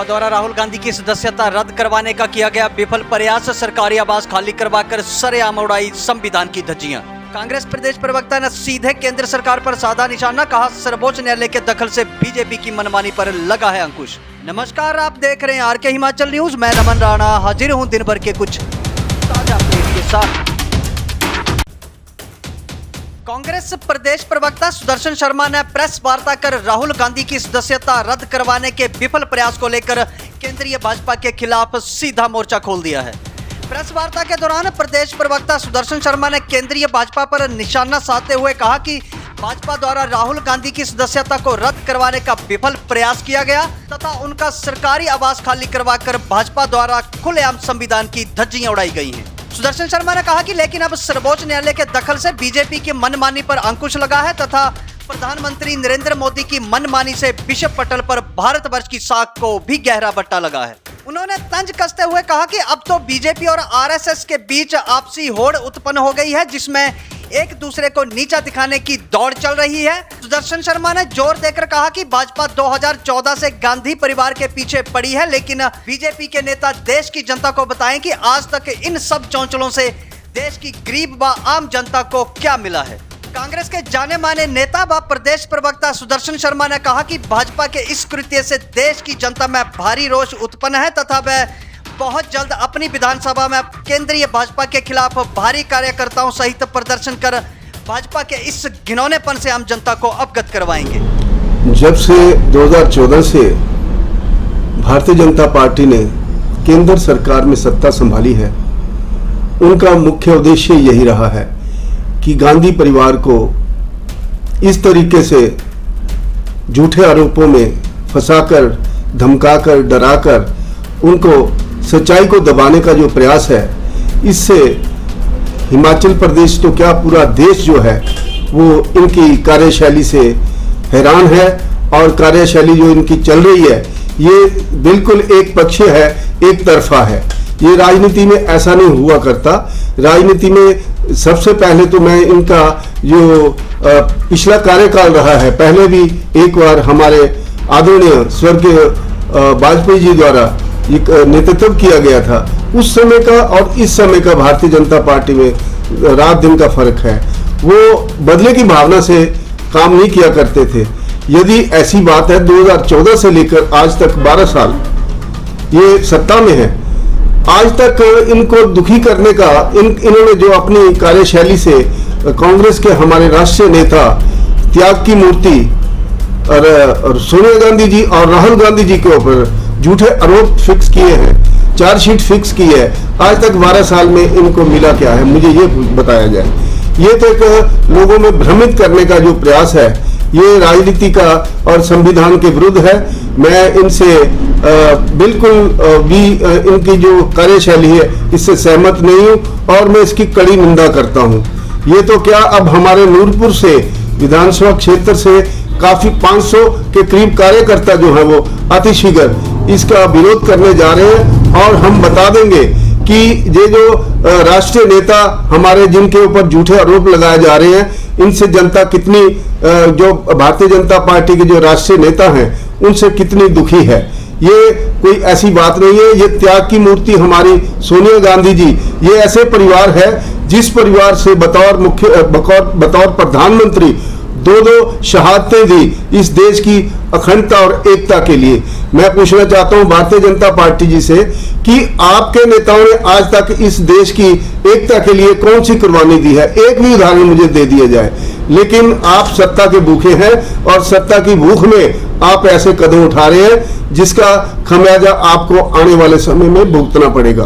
भाजपा द्वारा राहुल गांधी की सदस्यता रद्द करवाने का किया गया विफल प्रयास, सरकारी आवास खाली करवाकर सरेआम उड़ाई संविधान की धज्जियां। कांग्रेस प्रदेश प्रवक्ता ने सीधे केंद्र सरकार पर साधा निशाना, कहा सर्वोच्च न्यायालय के दखल से बीजेपी की मनमानी पर लगा है अंकुश। नमस्कार, आप देख रहे हैं आरके हिमाचल न्यूज। मैं नमन राणा हाजिर हूं दिन भर के कुछ ताजा अपडेट के साथ। कांग्रेस प्रदेश प्रवक्ता सुदर्शन शर्मा ने प्रेस वार्ता कर राहुल गांधी की सदस्यता रद्द करवाने के विफल प्रयास को लेकर केंद्रीय भाजपा के खिलाफ सीधा मोर्चा खोल दिया है। प्रेस वार्ता के दौरान प्रदेश प्रवक्ता सुदर्शन शर्मा ने केंद्रीय भाजपा पर निशाना साधते हुए कहा कि भाजपा द्वारा राहुल गांधी की सदस्यता को रद्द करवाने का विफल प्रयास किया गया तथा उनका सरकारी आवास खाली करवाकर भाजपा द्वारा खुलेआम संविधान की धज्जियां उड़ाई गई हैं। सुदर्शन शर्मा ने कहा कि लेकिन अब सर्वोच्च न्यायालय के दखल से बीजेपी की मनमानी पर अंकुश लगा है तथा प्रधानमंत्री नरेंद्र मोदी की मनमानी से विश्व पटल पर भारतवर्ष की साख को भी गहरा बट्टा लगा है। उन्होंने तंज कसते हुए कहा कि अब तो बीजेपी और आरएसएस के बीच आपसी होड़ उत्पन्न हो गई है, जिसमें एक दूसरे को नीचा दिखाने की दौड़ चल रही है। सुदर्शन शर्मा ने जोर देकर कहा कि भाजपा 2014 से गांधी परिवार के पीछे पड़ी है, लेकिन बीजेपी के नेता देश की जनता को बताएं कि आज तक इन सब चौंचलों से देश की गरीब व आम जनता को क्या मिला है। कांग्रेस के जाने माने नेता व प्रदेश प्रवक्ता सुदर्शन शर्मा ने कहा कि भाजपा के इस कृत्य से देश की जनता में भारी रोष उत्पन्न है तथा वह बहुत जल्द अपनी विधानसभा में केंद्रीय भाजपा के खिलाफ भारी कार्यकर्ताओं सहित प्रदर्शन कर भाजपा के इस घिनौनेपन से आम जनता को अवगत करवाएंगे। जब से 2014 से भारतीय जनता पार्टी ने केंद्र सरकार में सत्ता संभाली है, उनका मुख्य उद्देश्य यही रहा है कि गांधी परिवार को इस तरीके से झूठे आरोपों में फंसाकर, धमकाकर, डराकर उनको सच्चाई को दबाने का जो प्रयास है, इससे हिमाचल प्रदेश तो क्या पूरा देश जो है वो इनकी कार्यशैली से हैरान है। और कार्यशैली जो इनकी चल रही है ये बिल्कुल एक पक्षीय है, एक तरफा है। ये राजनीति में ऐसा नहीं हुआ करता। राजनीति में सबसे पहले तो मैं इनका जो पिछला कार्यकाल रहा है, पहले भी एक बार हमारे आदरणीय स्वर्गीय वाजपेयी जी द्वारा नेतृत्व किया गया था, उस समय का और इस समय का भारतीय जनता पार्टी में रात दिन का फर्क है। वो बदले की भावना से काम नहीं किया करते थे। यदि ऐसी बात है 2014 से लेकर आज तक 12 साल ये सत्ता में है, आज तक इनको दुखी करने का इन्होंने जो अपनी कार्यशैली से कांग्रेस के हमारे राष्ट्रीय नेता त्याग की मूर्ति और सोनिया गांधी जी और राहुल गांधी जी के ऊपर झूठे आरोप फिक्स किए हैं, चार्जशीट फिक्स की है, आज तक 12 साल में इनको मिला क्या है, मुझे ये बताया जाए। ये तो एक लोगों में भ्रमित करने का जो प्रयास है, ये राजनीति का और संविधान के विरुद्ध है। मैं इनसे बिल्कुल भी इनकी जो कार्यशैली है इससे सहमत नहीं हूँ और मैं इसकी कड़ी निंदा करता हूँ। ये तो क्या, अब हमारे नूरपुर से विधानसभा क्षेत्र से काफी 500 के करीब कार्यकर्ता जो है वो अतिशीघ्र इसका विरोध करने जा रहे हैं और हम बता देंगे कि ये जो राष्ट्रीय नेता हमारे जिनके ऊपर झूठे आरोप लगाए जा रहे हैं, इनसे जनता कितनी, जो भारतीय जनता पार्टी के जो राष्ट्रीय नेता हैं उनसे कितनी दुखी है। ये कोई ऐसी बात नहीं है। ये त्याग की मूर्ति हमारी सोनिया गांधी जी, ये ऐसे परिवार है जिस परिवार से बतौर प्रधानमंत्री दो शहादतें दी इस देश की अखंडता और एकता के लिए। मैं पूछना चाहता हूं भारतीय जनता पार्टी जी से कि आपके नेताओं ने आज तक इस देश की एकता के लिए कौन सी कुर्बानी दी है, एक भी उदाहरण मुझे दे दिया जाए। लेकिन आप सत्ता के भूखे हैं और सत्ता की भूख में आप ऐसे कदम उठा रहे हैं जिसका खमियाजा आपको आने वाले समय में भुगतना पड़ेगा।